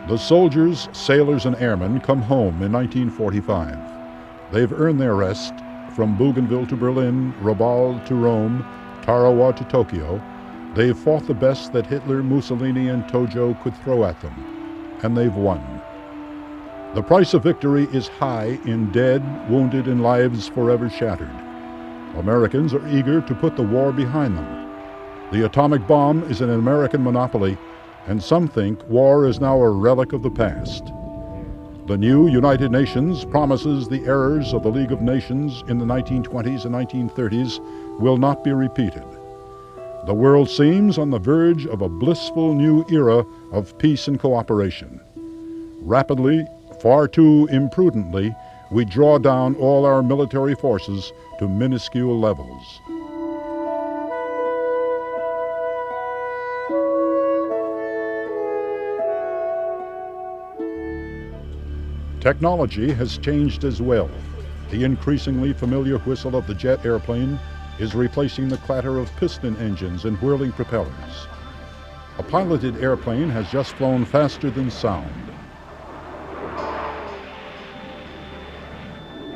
The soldiers, sailors, and airmen come home in 1945. They've earned their rest from Bougainville to Berlin, Rabaul to Rome, Tarawa to Tokyo. They've fought the best that Hitler, Mussolini, and Tojo could throw at them, and they've won. The price of victory is high in dead, wounded, and lives forever shattered. Americans are eager to put the war behind them. The atomic bomb is an American monopoly, and some think war is now a relic of the past. The new United Nations promises the errors of the League of Nations in the 1920s and 1930s will not be repeated. The world seems on the verge of a blissful new era of peace and cooperation. Rapidly, far too imprudently, we draw down all our military forces to minuscule levels. Technology has changed as well. The increasingly familiar whistle of the jet airplane is replacing the clatter of piston engines and whirling propellers. A piloted airplane has just flown faster than sound.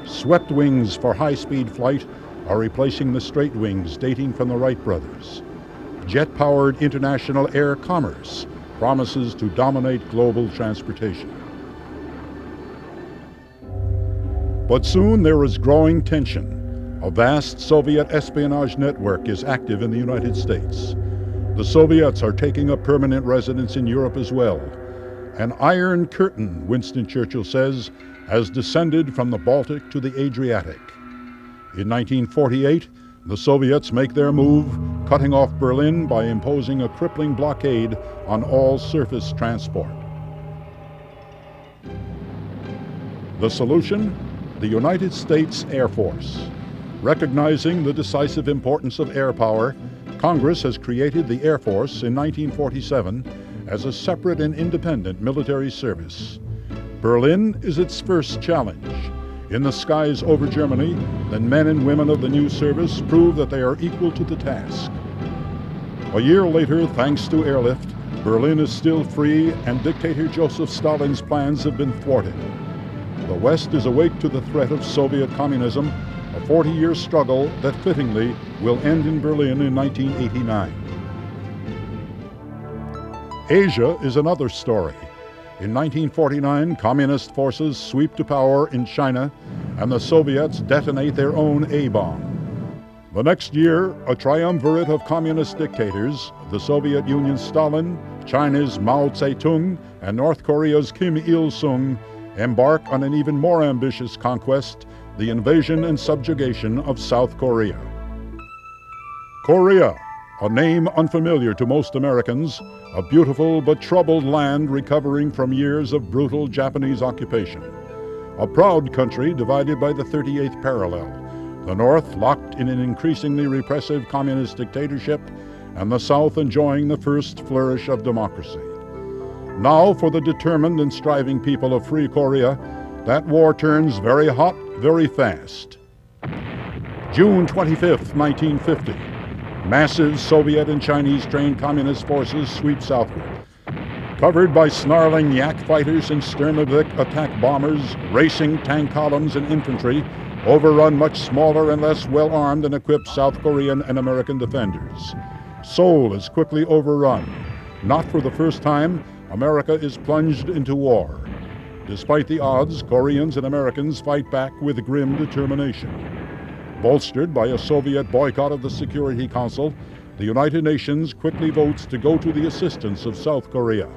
Swept wings for high-speed flight are replacing the straight wings dating from the Wright brothers. Jet-powered international air commerce promises to dominate global transportation. But soon there is growing tension. A vast Soviet espionage network is active in the United States. The Soviets are taking up permanent residence in Europe as well. An iron curtain, Winston Churchill says, has descended from the Baltic to the Adriatic. In 1948, the Soviets make their move, cutting off Berlin by imposing a crippling blockade on all surface transport. The solution? The United States Air Force. Recognizing the decisive importance of air power, Congress has created the Air Force in 1947 as a separate and independent military service. Berlin is its first challenge. In the skies over Germany, the men and women of the new service prove that they are equal to the task. A year later, thanks to airlift, Berlin is still free and dictator Joseph Stalin's plans have been thwarted. The West is awake to the threat of Soviet communism, a 40-year struggle that fittingly will end in Berlin in 1989. Asia is another story. In 1949, communist forces sweep to power in China, and the Soviets detonate their own A-bomb. The next year, a triumvirate of communist dictators, the Soviet Union's Stalin, China's Mao Zedong, and North Korea's Kim Il-sung, embark on an even more ambitious conquest, the invasion and subjugation of South Korea. Korea, a name unfamiliar to most Americans, a beautiful but troubled land recovering from years of brutal Japanese occupation. A proud country divided by the 38th parallel, the North locked in an increasingly repressive communist dictatorship, and the South enjoying the first flourish of democracy. Now, for the determined and striving people of free Korea, that war turns very hot, very fast. June 25th, 1950. Massive Soviet and Chinese-trained communist forces sweep southward. Covered by snarling Yak fighters and Sturmovik attack bombers, racing tank columns and infantry, overrun much smaller and less well-armed and equipped South Korean and American defenders. Seoul is quickly overrun. Not for the first time, America is plunged into war. Despite the odds, Koreans and Americans fight back with grim determination. Bolstered by a Soviet boycott of the Security Council, the United Nations quickly votes to go to the assistance of South Korea.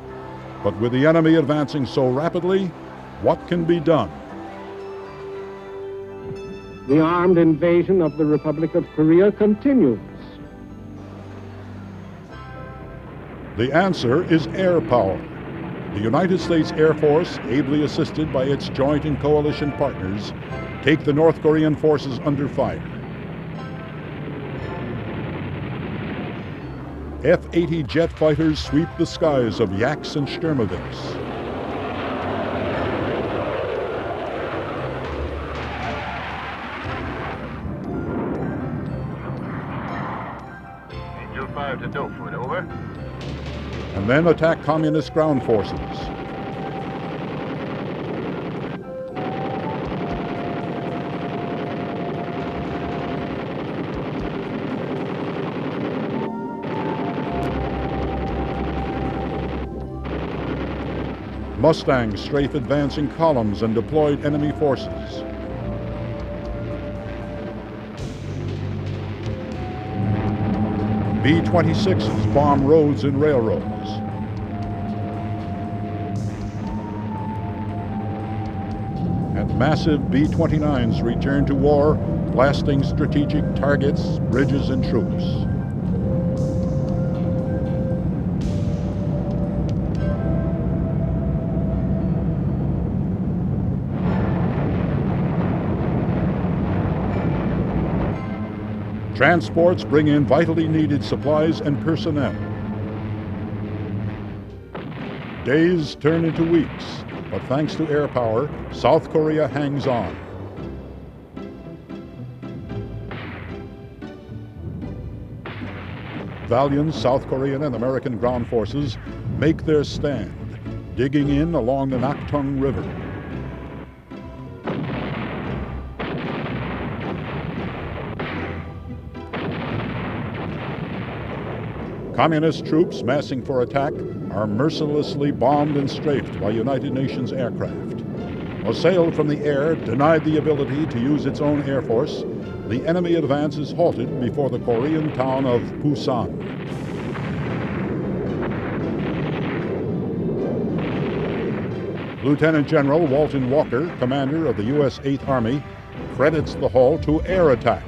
But with the enemy advancing so rapidly, what can be done? The armed invasion of the Republic of Korea continues. The answer is air power. The United States Air Force, ably assisted by its joint and coalition partners, take the North Korean forces under fire. F-80 jet fighters sweep the skies of Yaks and Sturmoviks. Angel 5 to Dopewood, over. And then attack communist ground forces. Mustangs strafe advancing columns and deployed enemy forces. B-26s bomb roads and railroads. And massive B-29s return to war, blasting strategic targets, bridges, and troops. Transports bring in vitally needed supplies and personnel. Days turn into weeks, but thanks to air power, South Korea hangs on. Valiant South Korean and American ground forces make their stand, digging in along the Naktung River. Communist troops massing for attack are mercilessly bombed and strafed by United Nations aircraft. Assailed from the air, denied the ability to use its own air force, the enemy advance is halted before the Korean town of Busan. Lieutenant General Walton Walker, commander of the U.S. 8th Army, credits the halt to air attack,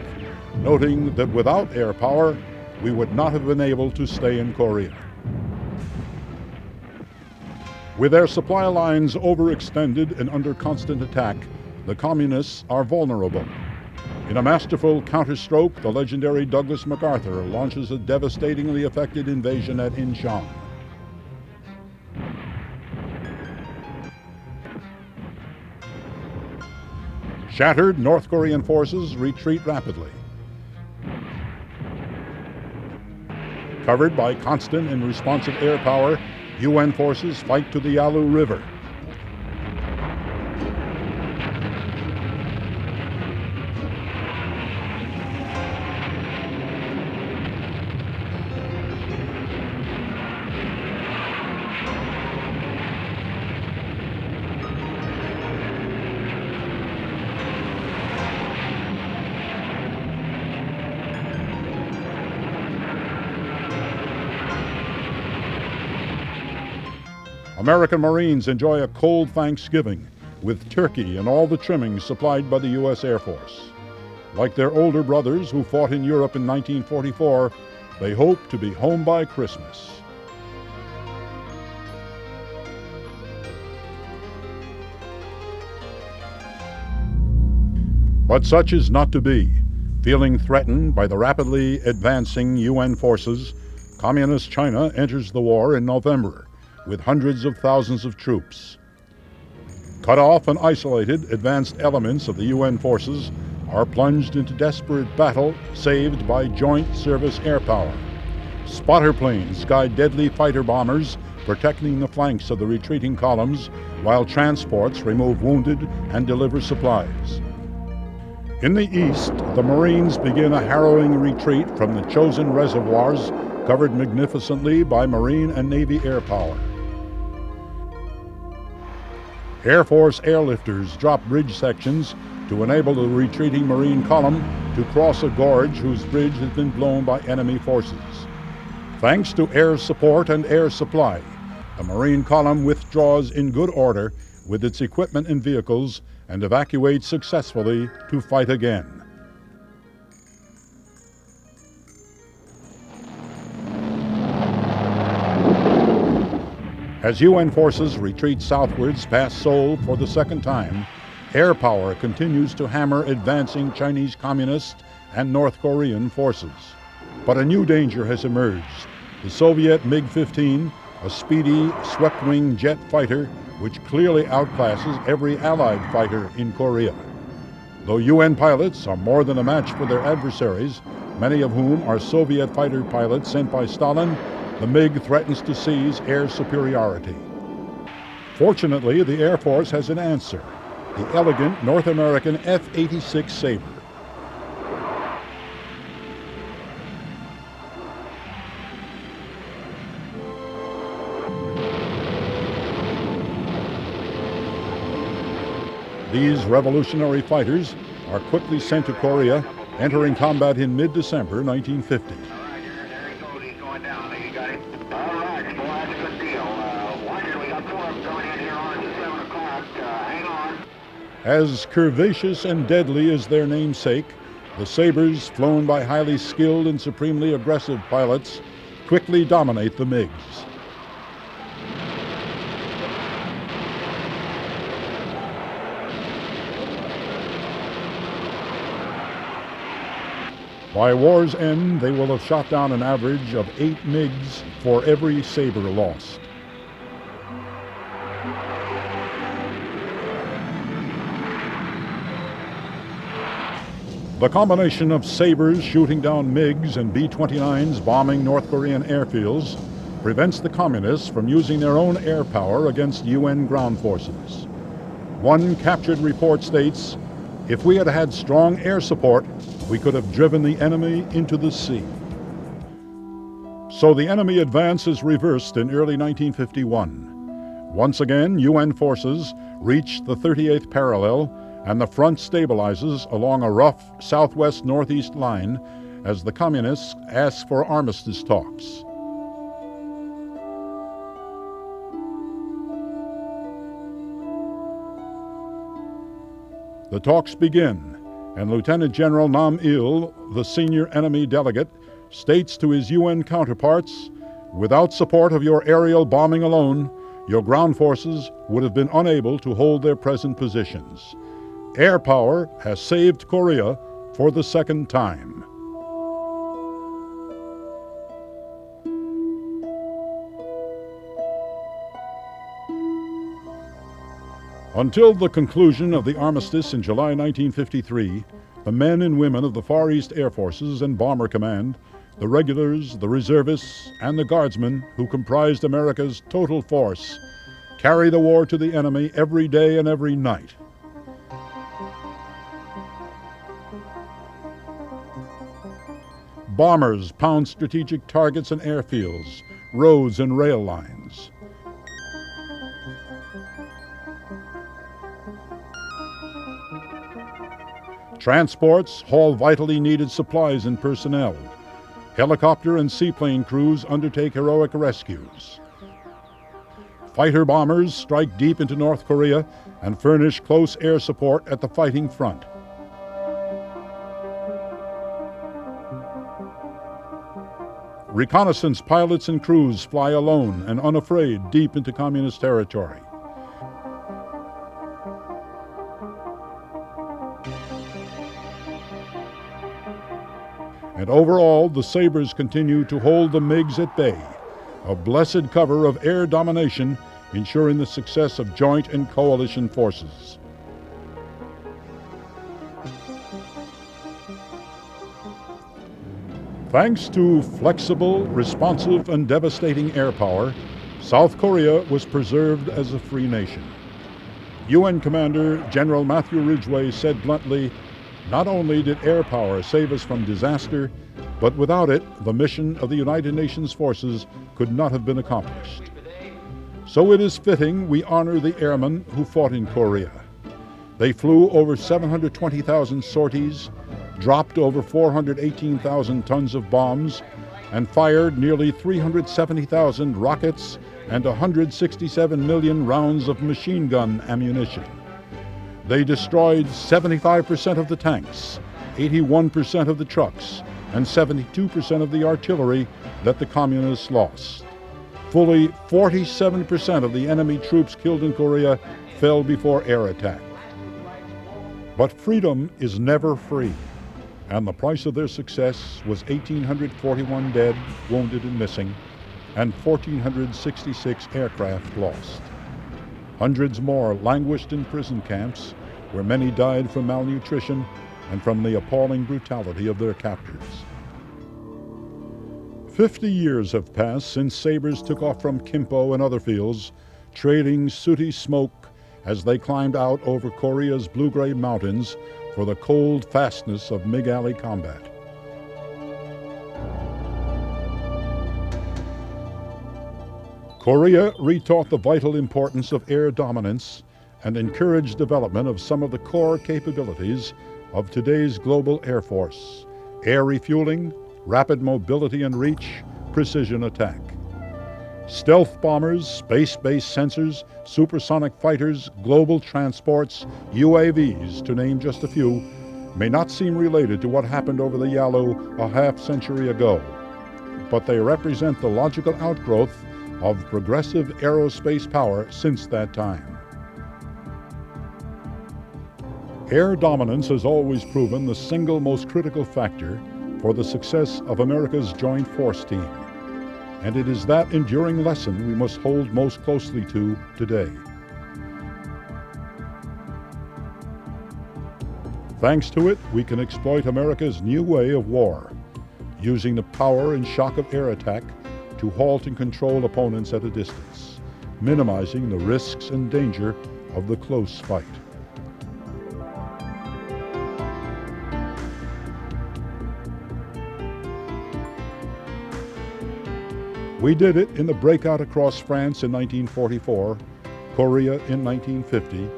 noting that without air power, we would not have been able to stay in Korea. With their supply lines overextended and under constant attack, the communists are vulnerable. In a masterful counterstroke, the legendary Douglas MacArthur launches a devastatingly effective invasion at Incheon. Shattered, North Korean forces retreat rapidly. Covered by constant and responsive air power, UN forces fight to the Yalu River. American Marines enjoy a cold Thanksgiving with turkey and all the trimmings supplied by the U.S. Air Force. Like their older brothers who fought in Europe in 1944, they hope to be home by Christmas. But such is not to be. Feeling threatened by the rapidly advancing UN forces, Communist China enters the war in November with hundreds of thousands of troops. Cut off and isolated, advanced elements of the UN forces are plunged into desperate battle, saved by joint service air power. Spotter planes guide deadly fighter bombers, protecting the flanks of the retreating columns, while transports remove wounded and deliver supplies. In the east, the Marines begin a harrowing retreat from the chosen reservoirs covered magnificently by Marine and Navy air power. Air Force airlifters drop bridge sections to enable the retreating Marine column to cross a gorge whose bridge has been blown by enemy forces. Thanks to air support and air supply, the Marine column withdraws in good order with its equipment and vehicles and evacuates successfully to fight again. As UN forces retreat southwards past Seoul for the second time, air power continues to hammer advancing Chinese Communist and North Korean forces. But a new danger has emerged. The Soviet MiG-15, a speedy, swept-wing jet fighter which clearly outclasses every Allied fighter in Korea. Though UN pilots are more than a match for their adversaries, many of whom are Soviet fighter pilots sent by Stalin, the MiG threatens to seize air superiority. Fortunately, the Air Force has an answer: the elegant North American F-86 Saber. These revolutionary fighters are quickly sent to Korea, entering combat in mid-December 1950. As curvaceous and deadly as their namesake, the Sabers, flown by highly skilled and supremely aggressive pilots, quickly dominate the MiGs. By war's end, they will have shot down an average of 8 MiGs for every Saber lost. The combination of Sabers shooting down MiGs and B-29s bombing North Korean airfields prevents the Communists from using their own air power against UN ground forces. One captured report states, "If we had had strong air support, we could have driven the enemy into the sea." So the enemy advance is reversed in early 1951. Once again, UN forces reach the 38th parallel, and the front stabilizes along a rough southwest-northeast line as the Communists ask for armistice talks. The talks begin, and Lieutenant General Nam Il, the senior enemy delegate, states to his UN counterparts, "Without support of your aerial bombing alone, your ground forces would have been unable to hold their present positions. Air power has saved Korea for the second time." Until the conclusion of the armistice in July 1953, the men and women of the Far East Air Forces and Bomber Command, the regulars, the reservists, and the guardsmen who comprised America's total force, carry the war to the enemy every day and every night. Bombers pound strategic targets and airfields, roads and rail lines. Transports haul vitally needed supplies and personnel. Helicopter and seaplane crews undertake heroic rescues. Fighter bombers strike deep into North Korea and furnish close air support at the fighting front. Reconnaissance pilots and crews fly alone and unafraid deep into Communist territory. And overall, the Sabers continue to hold the MiGs at bay, a blessed cover of air domination ensuring the success of joint and coalition forces. Thanks to flexible, responsive, and devastating air power, South Korea was preserved as a free nation. UN Commander General Matthew Ridgway said bluntly, "Not only did air power save us from disaster, but without it, the mission of the United Nations forces could not have been accomplished." So it is fitting we honor the airmen who fought in Korea. They flew over 720,000 sorties, dropped over 418,000 tons of bombs, and fired nearly 370,000 rockets and 167 million rounds of machine gun ammunition. They destroyed 75% of the tanks, 81% of the trucks, and 72% of the artillery that the Communists lost. Fully 47% of the enemy troops killed in Korea fell before air attack. But freedom is never free, and the price of their success was 1,841 dead, wounded, and missing, and 1,466 aircraft lost. Hundreds more languished in prison camps, where many died from malnutrition and from the appalling brutality of their captors. 50 years have passed since Sabers took off from Kimpo and other fields, trailing sooty smoke as they climbed out over Korea's blue-gray mountains for the cold fastness of MiG alley combat. Korea retaught the vital importance of air dominance and encourage development of some of the core capabilities of today's global Air Force: air refueling, rapid mobility and reach, precision attack. Stealth bombers, space-based sensors, supersonic fighters, global transports, UAVs, to name just a few, may not seem related to what happened over the Yalu a half-century ago, but they represent the logical outgrowth of progressive aerospace power since that time. Air dominance has always proven the single most critical factor for the success of America's Joint Force Team, and it is that enduring lesson we must hold most closely to today. Thanks to it, we can exploit America's new way of war, using the power and shock of air attack to halt and control opponents at a distance, minimizing the risks and danger of the close fight. We did it in the breakout across France in 1944, Korea in 1950,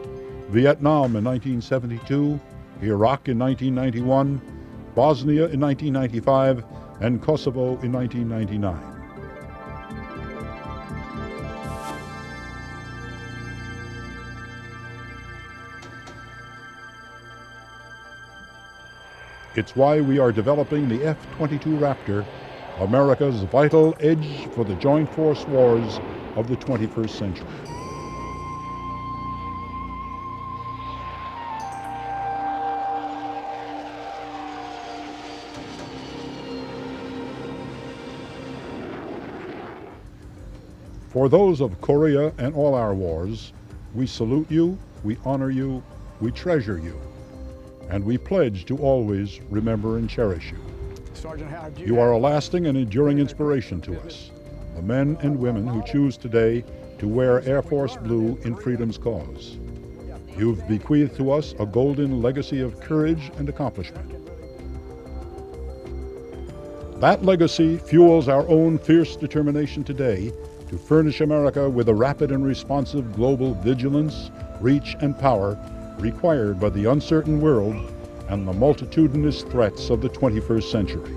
Vietnam in 1972, Iraq in 1991, Bosnia in 1995, and Kosovo in 1999. It's why we are developing the F-22 Raptor, America's vital edge for the joint force wars of the 21st century. For those of Korea and all our wars, we salute you, we honor you, we treasure you, and we pledge to always remember and cherish you. You are a lasting and enduring inspiration to us, the men and women who choose today to wear Air Force Blue in freedom's cause. You've bequeathed to us a golden legacy of courage and accomplishment. That legacy fuels our own fierce determination today to furnish America with the rapid and responsive global vigilance, reach, and power required by the uncertain world and the multitudinous threats of the 21st century.